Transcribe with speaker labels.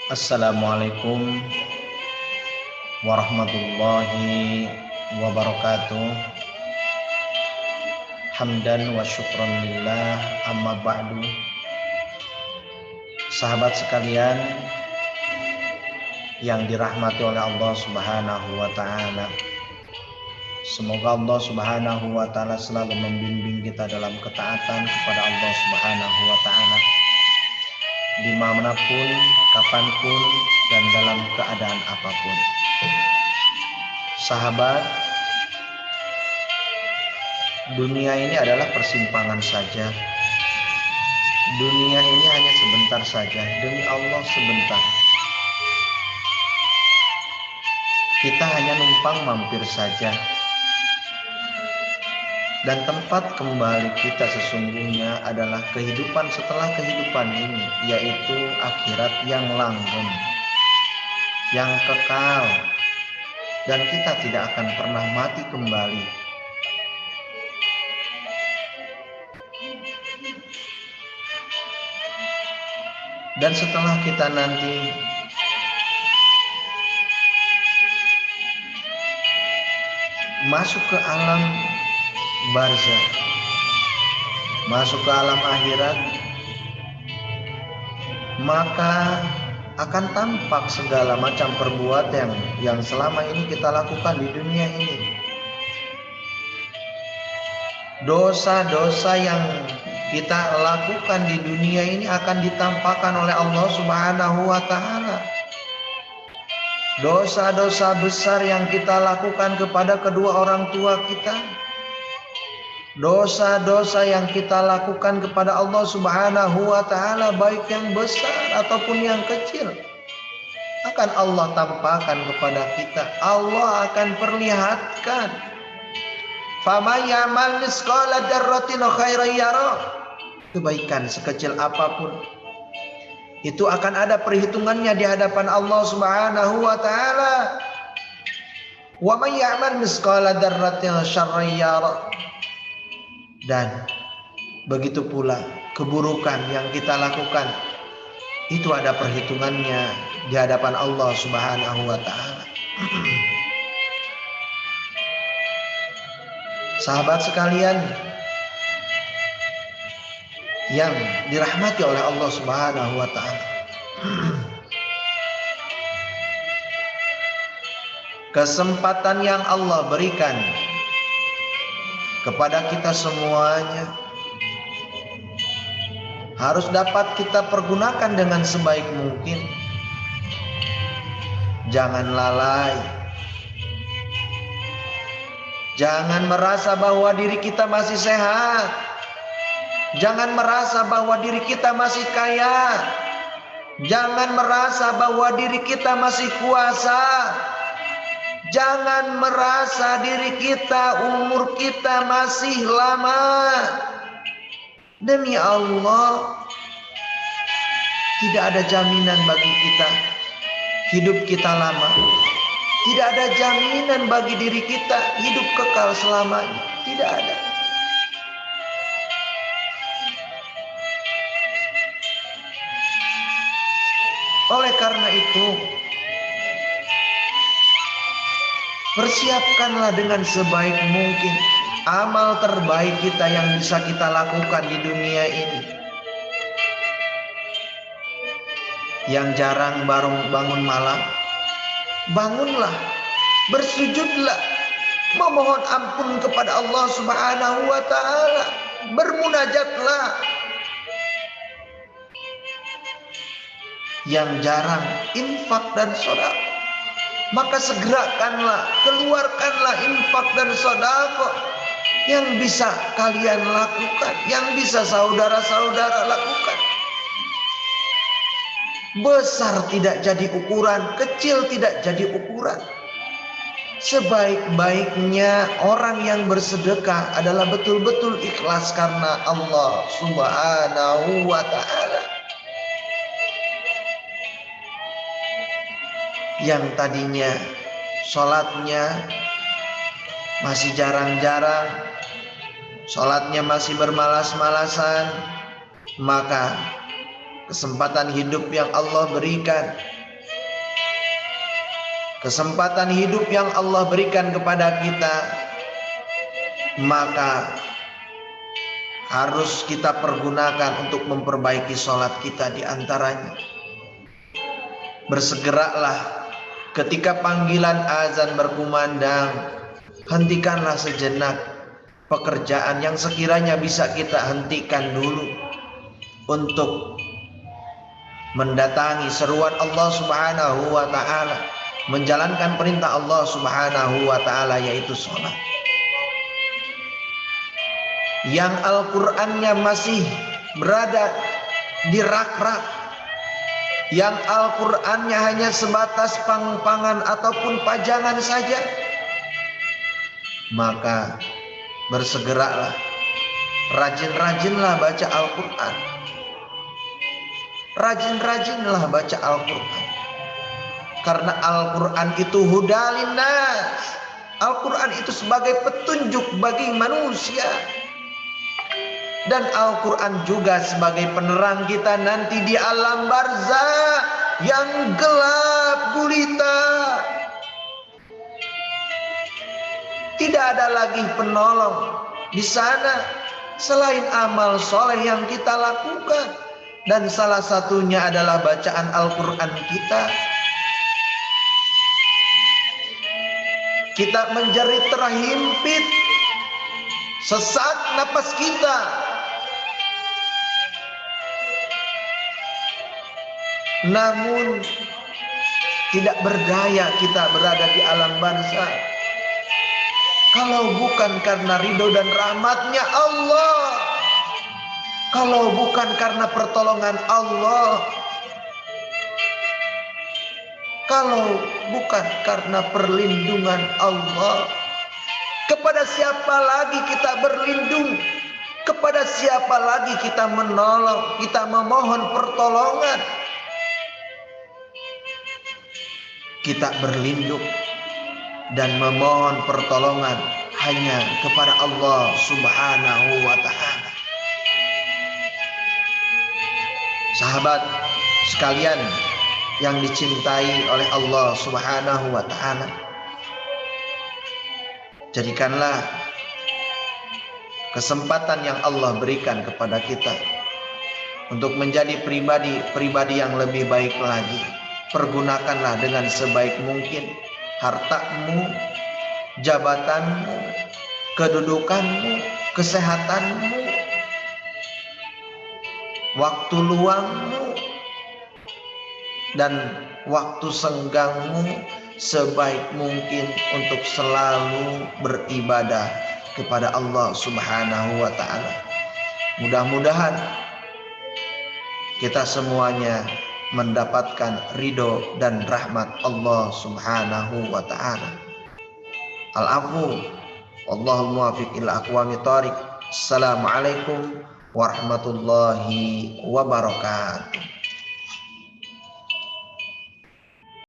Speaker 1: Assalamualaikum warahmatullahi wabarakatuh. Hamdan wa syukran lillah, amma ba'du. Sahabat sekalian yang dirahmati oleh Allah Subhanahu wa taala. Semoga Allah Subhanahu wa taala selalu membimbing kita dalam ketaatan kepada Allah Subhanahu wa taala, dimanapun, kapanpun, dan dalam keadaan apapun. Sahabat, dunia ini adalah persimpangan saja. Dunia ini hanya sebentar saja, demi Allah sebentar. Kita hanya numpang mampir saja. Dan tempat kembali kita sesungguhnya adalah kehidupan setelah kehidupan ini, yaitu akhirat yang langgeng, yang kekal, dan kita tidak akan pernah mati kembali. Dan setelah kita nanti masuk ke alam barzah, masuk ke alam akhirat, maka akan tampak segala macam perbuatan yang selama ini kita lakukan di dunia ini. Dosa-dosa yang kita lakukan di dunia ini akan ditampakkan oleh Allah Subhanahu wa taala. Dosa-dosa besar yang kita lakukan kepada kedua orang tua kita, dosa-dosa yang kita lakukan kepada Allah Subhanahu wa taala, baik yang besar ataupun yang kecil, akan Allah tampakkan kepada kita. Allah akan perlihatkan. Faman ya'mal mithqala dzarratin khairan yarah. Kebaikan sekecil apapun itu akan ada perhitungannya di hadapan Allah Subhanahu wa taala. Wa man ya'mal mithqala dzarratin syarran yarah. Dan begitu pula keburukan yang kita lakukan itu ada perhitungannya di hadapan Allah Subhanahu wa taala. Sahabat sekalian yang dirahmati oleh Allah Subhanahu wa taala, kesempatan yang Allah berikan kepada kita semuanya harus dapat kita pergunakan dengan sebaik mungkin. Jangan lalai. Jangan merasa bahwa diri kita masih sehat. Jangan merasa bahwa diri kita masih kaya. Jangan merasa bahwa diri kita masih kuasa. Jangan merasa diri kita, umur kita masih lama. Demi Allah, tidak ada jaminan bagi kita hidup kita lama. Tidak ada jaminan bagi diri kita hidup kekal selamanya. Tidak ada. Oleh karena itu, persiapkanlah dengan sebaik mungkin amal terbaik kita yang bisa kita lakukan di dunia ini. Yang jarang bangun malam, bangunlah, bersujudlah, memohon ampun kepada Allah Subhanahu wa taala, bermunajatlah. Yang jarang infak dan sedekah, maka segerakanlah, keluarkanlah infak dan sedekah yang bisa kalian lakukan, yang bisa saudara-saudara lakukan. Besar tidak jadi ukuran, kecil tidak jadi ukuran. Sebaik-baiknya orang yang bersedekah adalah betul-betul ikhlas karena Allah Subhanahu wa ta'ala. Yang tadinya sholatnya masih jarang-jarang, sholatnya masih bermalas-malasan, maka kesempatan hidup yang Allah berikan kesempatan hidup yang Allah berikan kepada kita, maka harus kita pergunakan untuk memperbaiki sholat kita. Di antaranya, bersegeralah ketika panggilan azan berkumandang, hentikanlah sejenak pekerjaan yang sekiranya bisa kita hentikan dulu untuk mendatangi seruan Allah Subhanahu wa ta'ala, menjalankan perintah Allah Subhanahu wa ta'ala, yaitu sholat. Yang Al-Qur'annya masih berada di rak-rak, yang Al-Qur'annya hanya sebatas pang-pangan ataupun pajangan saja, maka bersegeralah, rajin-rajinlah baca Al-Qur'an. Rajin-rajinlah baca Al-Qur'an. Karena Al-Qur'an itu hudalin nas. Al-Qur'an itu sebagai petunjuk bagi manusia. Dan Al-Qur'an juga sebagai penerang kita nanti di alam barzakh yang gelap gulita. Tidak ada lagi penolong di sana selain amal soleh yang kita lakukan. Dan salah satunya adalah bacaan Al-Qur'an kita. Kita menjerit terhimpit, sesak napas kita. Namun tidak berdaya kita berada di alam barzakh kalau bukan karena ridho dan rahmatnya Allah, kalau bukan karena pertolongan Allah, kalau bukan karena perlindungan Allah. Kepada siapa lagi kita berlindung? Kepada siapa lagi kita menolong, kita memohon pertolongan? Kita berlindung dan memohon pertolongan hanya kepada Allah Subhanahu wa ta'ala. Sahabat sekalian yang dicintai oleh Allah Subhanahu wa ta'ala, jadikanlah kesempatan yang Allah berikan kepada kita untuk menjadi pribadi yang lebih baik lagi. Pergunakanlah dengan sebaik mungkin hartamu, jabatanmu, kedudukanmu, kesehatanmu, waktu luangmu, dan waktu senggangmu sebaik mungkin untuk selalu beribadah kepada Allah Subhanahu wa ta'ala. Mudah-mudahan kita semuanya mendapatkan ridho dan rahmat Allah Subhanahu wa ta'ala. Al-afu wallahul muwaffiq ila aqwamit thoriq. Assalamualaikum warahmatullahi wabarakatuh.